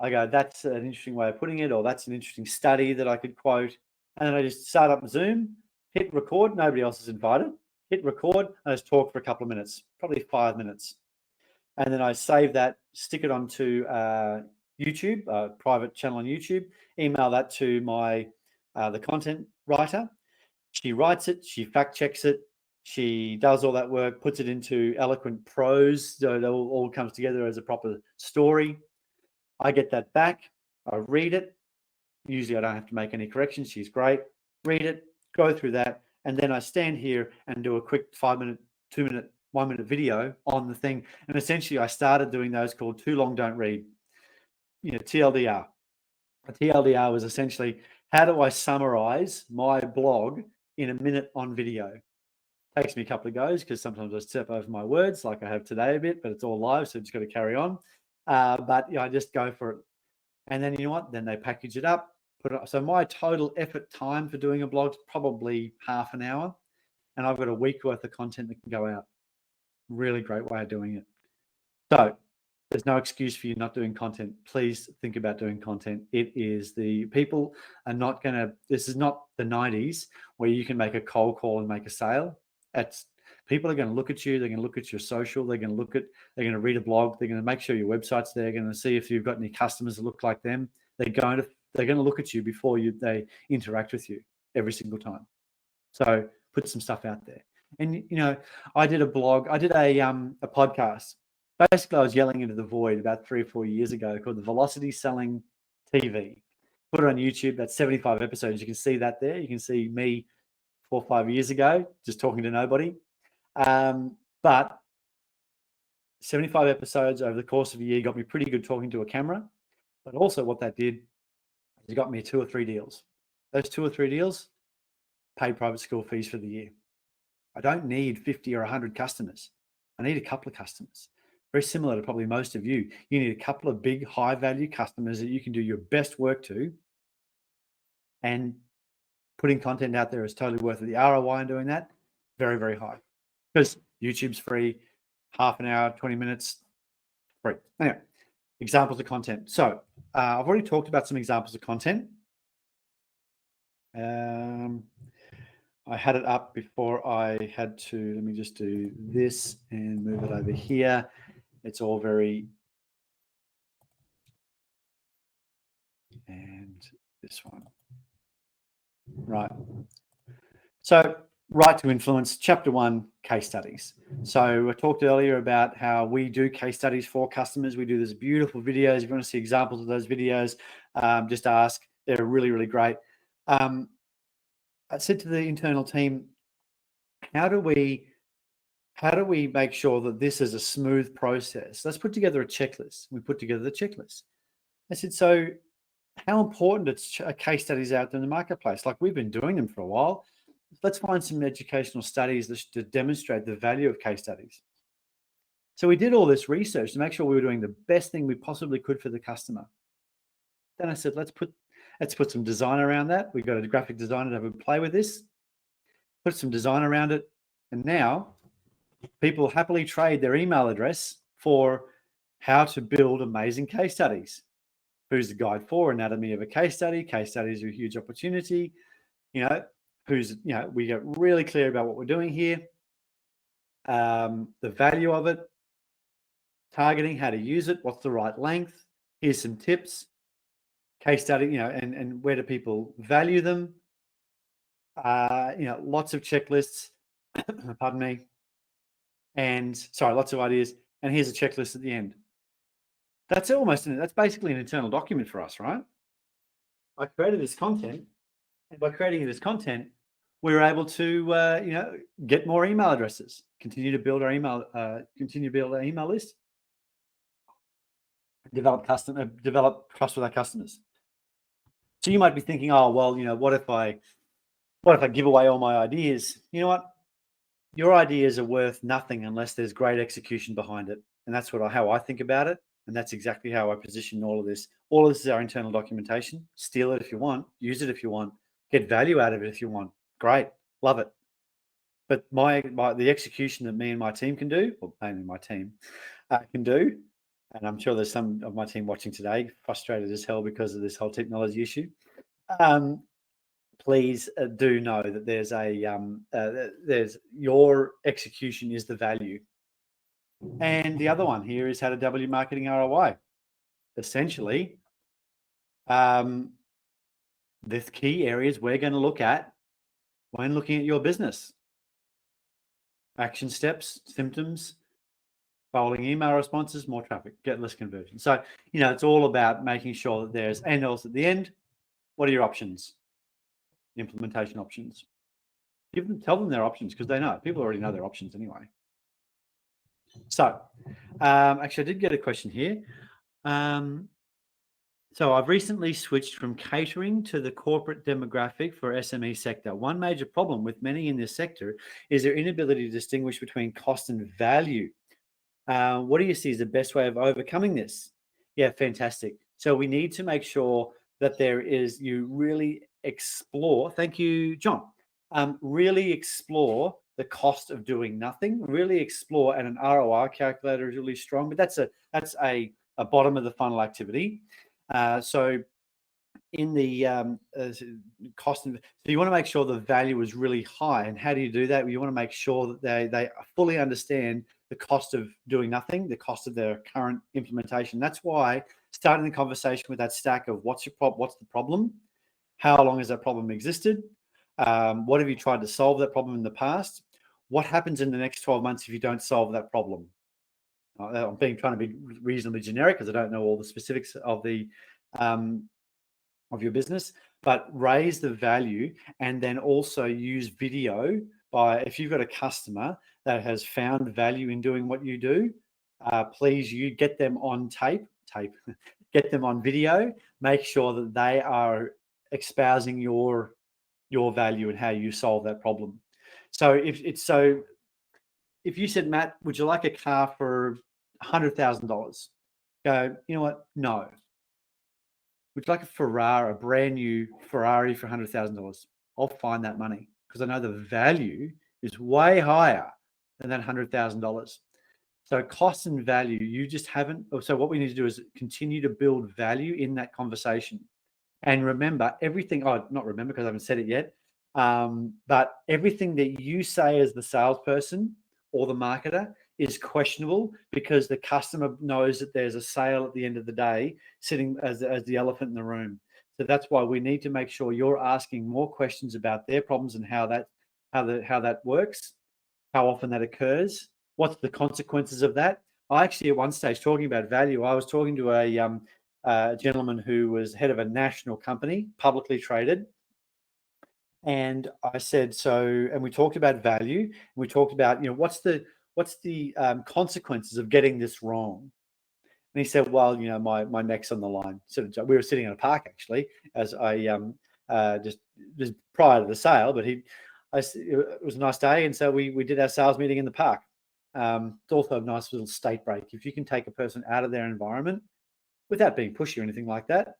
A: I go, that's an interesting way of putting it, or that's an interesting study that I could quote. And then I just start up Zoom, hit record. Nobody else is invited. Hit record, and I just talk for a couple of minutes, probably 5 minutes. And then I save that, stick it onto YouTube, a private channel on YouTube, email that to the content writer. She writes it, she fact checks it, she does all that work, puts it into eloquent prose, so it all comes together as a proper story. I get that back, I read it. Usually I don't have to make any corrections. She's great. Read it, go through that, and then I stand here and do a quick 5-minute, 2-minute, 1-minute video on the thing. And essentially I started doing those called Too Long Don't Read, TLDR. A TLDR was essentially, how do I summarize my blog in a minute on video? Takes me a couple of goes, because sometimes I step over my words, like I have today a bit, but it's all live, so just got to carry on. But I just go for it. And then then they package it up, put it up. So my total effort time for doing a blog is probably half an hour, and I've got a week worth of content that can go out. Really great way of doing it. So there's no excuse for you not doing content. Please think about doing content. People are not going to, this is not the 90s where you can make a cold call and make a sale. People are going to look at you. They're going to look at your social. They're going to read a blog. They're going to make sure your website's there. They're going to see if you've got any customers that look like them. They're going to look at you before they interact with you every single time. So put some stuff out there. And, I did a blog. I did a podcast. Basically, I was yelling into the void about 3 or 4 years ago, called the Velocity Selling TV. Put it on YouTube. That's 75 episodes. You can see that there. You can see me 4 or 5 years ago, just talking to nobody. But 75 episodes over the course of a year got me pretty good talking to a camera. But also what that did is it got me 2 or 3 deals. Those 2 or 3 deals paid private school fees for the year. I don't need 50 or 100 customers. I need a couple of customers. very similar to probably most of you. You need a couple of big high value customers that you can do your best work to, and putting content out there is totally worth it. The ROI in doing that, very, very high, because YouTube's free, half an hour, 20 minutes, free. Anyway, examples of content. So I've already talked about some examples of content. I had it up before I had to, let me just do this and move it over here. It's all very, and this one. Right. So right to influence, chapter 1, case studies. So I talked earlier about how we do case studies for customers. We do these beautiful videos. If you want to see examples of those videos, just ask. They're really, really great. I said to the internal team, how do we make sure that this is a smooth process? Let's put together a checklist. We put together the checklist. I said, so how important are case studies out there in the marketplace? Like, we've been doing them for a while. Let's find some educational studies to demonstrate the value of case studies. So we did all this research to make sure we were doing the best thing we possibly could for the customer. Then I said, let's put some design around that. We've got a graphic designer to have a play with this, put some design around it. And now people happily trade their email address for how to build amazing case studies. Who's the guide for anatomy of a case study? Case studies are a huge opportunity. We get really clear about what we're doing here, the value of it, targeting, how to use it, what's the right length. Here's some tips. Case study, and where do people value them? Lots of checklists, pardon me. And sorry, lots of ideas. And here's a checklist at the end. That's basically an internal document for us, right? I created this content, and by creating this content, we were able to, get more email addresses, continue to build our email list, develop trust with our customers. So you might be thinking, oh, well, what if I give away all my ideas? You know what? Your ideas are worth nothing unless there's great execution behind it. And that's how I think about it. And that's exactly how I position all of this. All of this is our internal documentation. Steal it if you want, use it if you want, get value out of it if you want. Great, love it. But the execution that me and my team can do, or mainly my team can do, and I'm sure there's some of my team watching today frustrated as hell because of this whole technology issue. Please do know that there's your execution is the value. And the other one here is how to double your marketing ROI. Essentially, the key areas we're going to look at when looking at your business: action steps, symptoms, bowling email responses, more traffic, get less conversion. So, it's all about making sure that there's, and also at the end, what are your options? Implementation options. Tell them their options, because they know. People already know their options anyway. So, actually, I did get a question here. So I've recently switched from catering to the corporate demographic for SME sector. One major problem with many in this sector is their inability to distinguish between cost and value. What do you see as the best way of overcoming this? Yeah, fantastic. So we need to make sure that you really explore. Thank you, John. Really explore the cost of doing nothing. Really explore, and an ROI calculator is really strong. But that's a bottom of the funnel activity. So in the cost, so you want to make sure the value is really high. And how do you do that? You want to make sure that they fully understand the cost of doing nothing, the cost of their current implementation. That's why starting the conversation with that stack of what's the problem, how long has that problem existed, what have you tried to solve that problem in the past, what happens in the next 12 months if you don't solve that problem. I'm trying to be reasonably generic because I don't know all the specifics of your business, but raise the value, and then also use video. If you've got a customer that has found value in doing what you do, please, you get them on get them on video, make sure that they are espousing your value and how you solve that problem. So if you said, Matt, would you like a car for $100,000. Go, you know what? No. Would you like a Ferrari, a brand new Ferrari for $100,000? I'll find that money because I know the value is way higher than that $100,000. So cost and value, you just haven't. So what we need to do is continue to build value in that conversation. And remember everything. Oh, not remember because I haven't said it yet. But everything that you say as the salesperson or the marketer is questionable because the customer knows that there's a sale at the end of the day sitting as the elephant in the room. So that's why we need to make sure you're asking more questions about their problems and how that works, how often that occurs, what's the consequences of that. I actually at one stage talking about value, I was talking to a gentleman who was head of a national company, publicly traded. And I said, and we talked about value, and we talked about, what's the consequences of getting this wrong? And he said, well, my neck's on the line. So we were sitting in a park actually, as I just prior to the sale, but it was a nice day, and so we did our sales meeting in the park. It's also a nice little state break. If you can take a person out of their environment without being pushy or anything like that,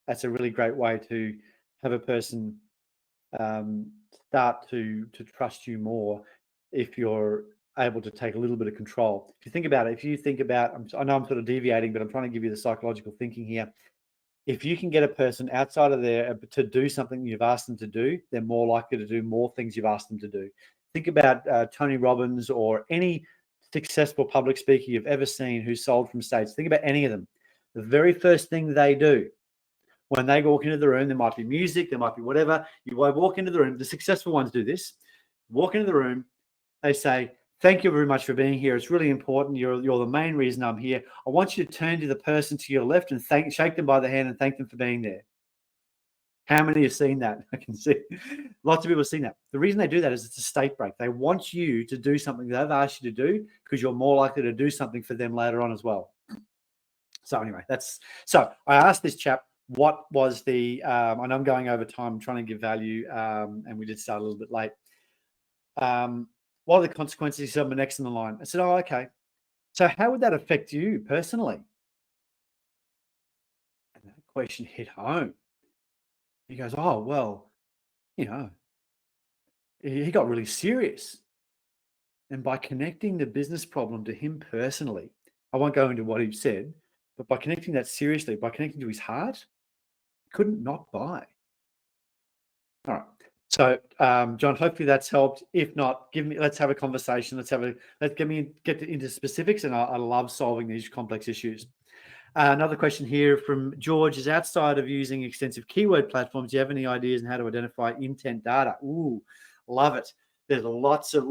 A: that's a really great way to have a person start to trust you more if you're able to take a little bit of control. If you think about it, I know I'm sort of deviating, but I'm trying to give you the psychological thinking here. If you can get a person outside of there to do something you've asked them to do, they're more likely to do more things you've asked them to do. Think about Tony Robbins or any successful public speaker you've ever seen who sold from stage. Think about any of them. The very first thing they do when they walk into the room, there might be music, there might be whatever. You walk into the room. The successful ones do this. Walk into the room. They say, thank you very much for being here. It's really important. You're the main reason I'm here. I want you to turn to the person to your left and shake them by the hand and thank them for being there. How many have seen that? I can see lots of people have seen that. The reason they do that is it's a state break. They want you to do something they've asked you to do because you're more likely to do something for them later on as well. So anyway, so I asked this chap, what was and I'm going over time, I'm trying to give value, and we did start a little bit late. What are the consequences? He said, my next in the line. I said, oh, okay. So how would that affect you personally? And that question hit home. He goes, oh, well, he got really serious. And by connecting the business problem to him personally, I won't go into what he said, but by connecting that seriously, by connecting to his heart, he couldn't not buy. All right. So, John, hopefully that's helped. If not, let's have a conversation. Get into specifics. And I love solving these complex issues. Another question here from George is, outside of using extensive keyword platforms, do you have any ideas on how to identify intent data? Ooh, love it. There's lots of,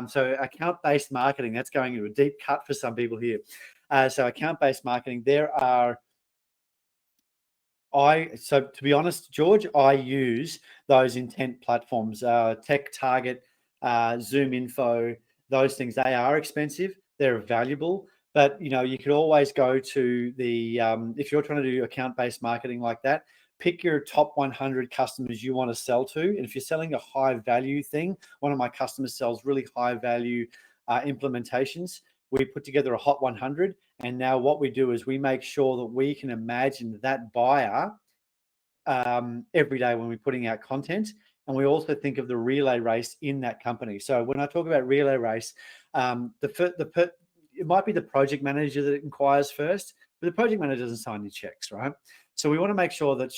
A: so account-based marketing, that's going into a deep cut for some people here. So account-based marketing, so to be honest, George, I use those intent platforms, Tech Target, Zoom Info, those things. They are expensive. They're valuable, but you could always go to if you're trying to do account-based marketing like that, pick your top 100 customers you want to sell to. And if you're selling a high value thing, one of my customers sells really high value implementations. We put together a hot 100. And now what we do is we make sure that we can imagine that buyer every day when we're putting out content. And we also think of the relay race in that company. So when I talk about relay race, it might be the project manager that inquires first, but the project manager doesn't sign any checks, right? So we want to make sure that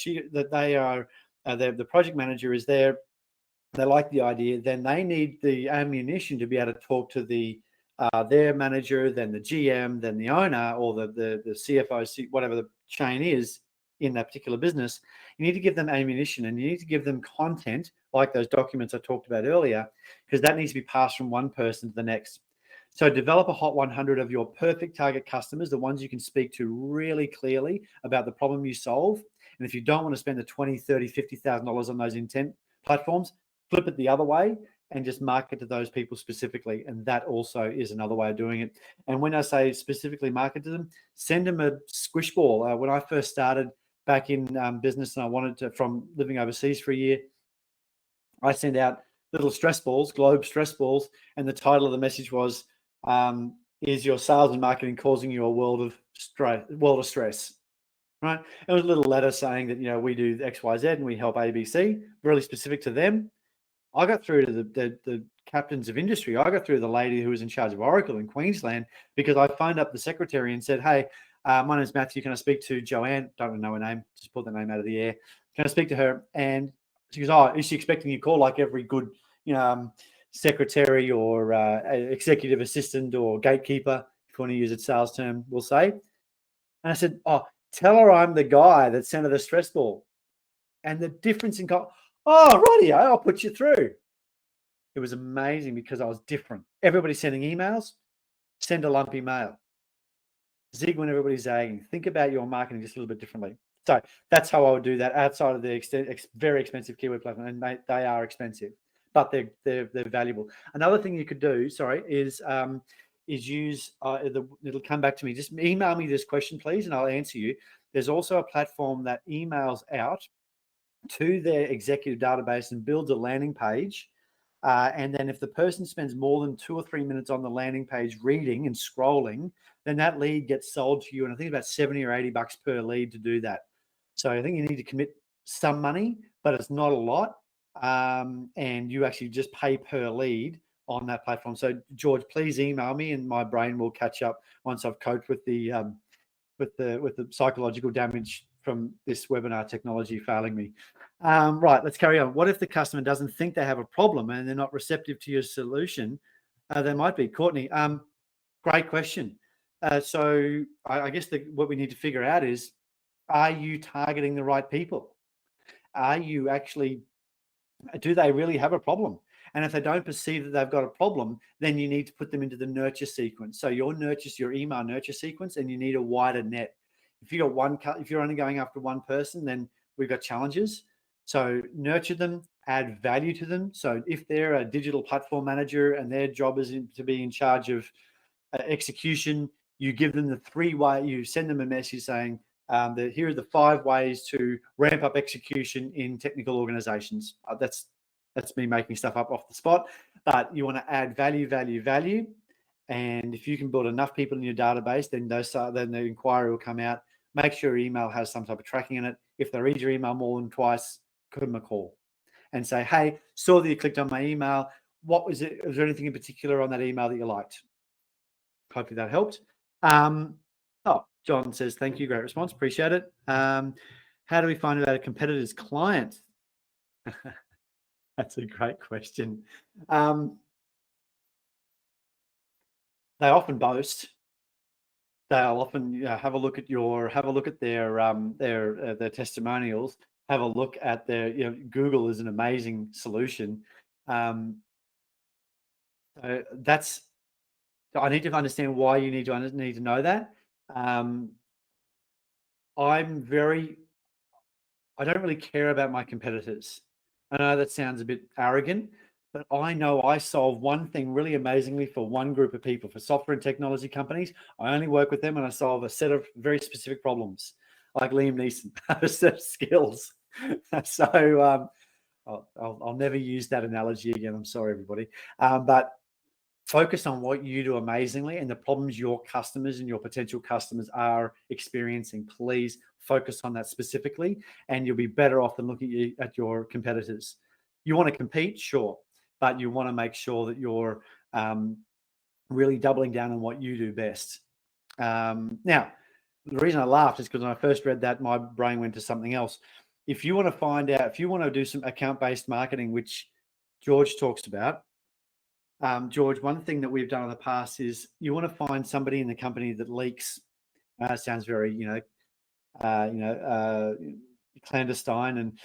A: the project manager is there. They like the idea. Then they need the ammunition to be able to talk to their manager, then the GM, then the owner, or the CFO, whatever the chain is in that particular business. You need to give them ammunition, and you need to give them content like those documents I talked about earlier, because that needs to be passed from one person to the next. So develop a hot 100 of your perfect target customers, the ones you can speak to really clearly about the problem you solve. And if you don't want to spend the $20,000, $30,000, $50,000 on those intent platforms, flip it the other way and just market to those people specifically. And that also is another way of doing it. And when I say specifically market to them, send them a squish ball. When I first started back in business and I wanted to, from living overseas for a year, I sent out little stress balls, globe stress balls. And the title of the message was, is your sales and marketing causing you a world of stress, right? It was a little letter saying that, we do X, Y, Z and we help ABC, really specific to them. I got through to the captains of industry. I got through to the lady who was in charge of Oracle in Queensland because I phoned up the secretary and said, hey, my name's Matthew. Can I speak to Joanne? Don't know her name. Just pulled the name out of the air. Can I speak to her? And she goes, oh, is she expecting your call like every good, secretary or executive assistant or gatekeeper, if you want to use a sales term, will say? And I said, oh, tell her I'm the guy that sent her the stress ball. And the difference in call, oh, righty, I'll put you through. It was amazing because I was different. Everybody's sending emails, send a lumpy mail. Zig when everybody's zagging. Think about your marketing just a little bit differently. So that's how I would do that outside of the very expensive keyword platform. And they are expensive, but they're valuable. Another thing you could do, is use, it'll come back to me. Just email me this question, please, and I'll answer you. There's also a platform that emails out to their executive database and builds a landing page. And then if the person spends more than 2 or 3 minutes on the landing page reading and scrolling, then that lead gets sold to you. And I think about $70 or $80 per lead to do that. So I think you need to commit some money, but it's not a lot. And you actually just pay per lead on that platform. So George, please email me and my brain will catch up once I've coped with the psychological damage from this webinar technology failing me. Right, let's carry on. What if the customer doesn't think they have a problem and they're not receptive to your solution? They might be. Courtney, great question. So I guess what we need to figure out is, are you targeting the right people? Are you actually, do they really have a problem? And if they don't perceive that they've got a problem, then you need to put them into the nurture sequence. So your email nurture sequence, and you need a wider net. If you're only going after one person, then we've got challenges. So nurture them, add value to them. So if they're a digital platform manager and their job is to be in charge of execution, you give them the 3 ways. You send them a message saying, here are the 5 ways to ramp up execution in technical organizations. That's me making stuff up off the spot, but you want to add value. And if you can build enough people in your database, then the inquiry will come out. Make sure your email has some type of tracking in it. If they read your email more than twice, give them a call and say, hey, saw that you clicked on my email. What was it? Was there anything in particular on that email that you liked? Hopefully that helped. John says, thank you. Great response. Appreciate it. How do we find out a competitor's client? That's a great question. They often boast. They'll often have a look at their testimonials. Have a look at their, Google is an amazing solution. I need to understand why you need to know that. I don't really care about my competitors. I know that sounds a bit arrogant, but I know I solve one thing really amazingly for one group of people. For software and technology companies, I only work with them and I solve a set of very specific problems, like Liam Neeson, a set of skills. So I'll never use that analogy again. I'm sorry, everybody. But focus on what you do amazingly and the problems your customers and your potential customers are experiencing. Please focus on that specifically, and you'll be better off than looking at your competitors. You want to compete, sure, but you want to make sure that you're really doubling down on what you do best. Now, the reason I laughed is because when I first read that, my brain went to something else. If you want to find out, if you want to do some account-based marketing, which George talks about, George, one thing that we've done in the past is you want to find somebody in the company that leaks. Sounds very, clandestine and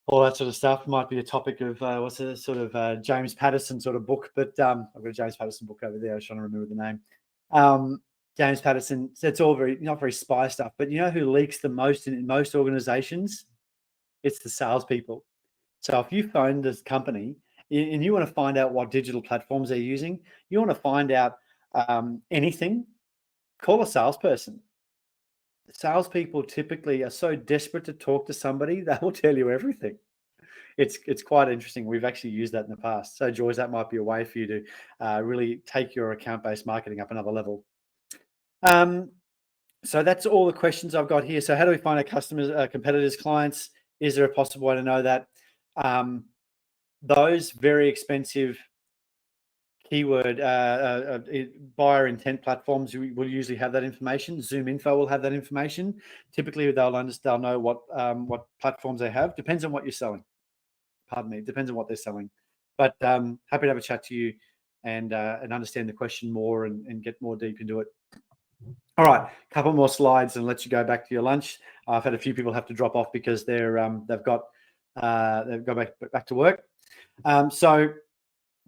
A: all that sort of stuff. Might be a topic of what's a sort of James Patterson sort of book, but I've got a James Patterson book over there. I was trying to remember the name. James Patterson. It's all not very spy stuff, but you know who leaks the most in most organizations? It's the salespeople. So if you phone this company and you want to find out what digital platforms they're using, you want to find out anything, call a salesperson. Salespeople typically are so desperate to talk to somebody, they will tell you everything. it's quite interesting. We've actually used that in the past. So, George, that might be a way for you to really take your account-based marketing up another level. So that's all the questions I've got here. So how do we find our customers, competitors, clients? Is there a possible way to know that? Those very expensive keyword buyer intent platforms will usually have that information. Zoom Info will have that information. Typically, they'll know what platforms they have. Depends on what you're selling. Pardon me. Depends on what they're selling. But happy to have a chat to you and understand the question more and get more deep into it. All right, a couple more slides and let you go back to your lunch. I've had a few people have to drop off because they've got back to work. So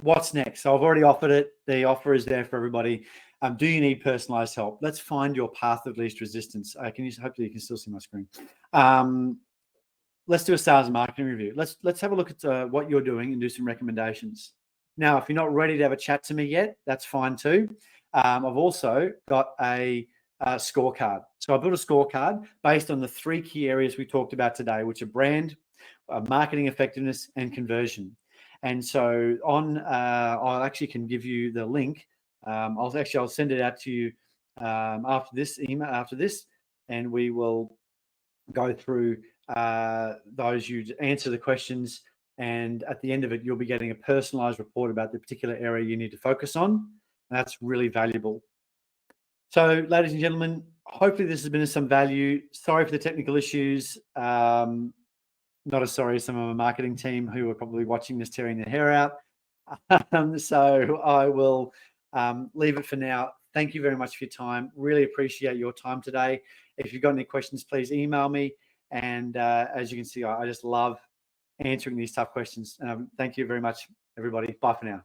A: what's next? So I've already offered it. The offer is there for everybody. Do you need personalized help? Let's find your path of least resistance. Hopefully you can still see my screen. Let's do a sales and marketing review. Let's have a look at what you're doing and do some recommendations. Now, if you're not ready to have a chat to me yet, that's fine too. I've also got a scorecard. So I built a scorecard based on the 3 key areas we talked about today, which are brand, marketing effectiveness, and conversion. And so I actually can give you the link. I'll send it out to you after this, and we will go through those. You answer the questions, and at the end of it, you'll be getting a personalized report about the particular area you need to focus on. And that's really valuable. So, ladies and gentlemen, hopefully this has been of some value. Sorry for the technical issues. Not as sorry as some of my marketing team who are probably watching this tearing their hair out. So I will leave it for now. Thank you very much for your time. Really appreciate your time today. If you've got any questions, please email me. And as you can see, I just love answering these tough questions. Thank you very much, everybody. Bye for now.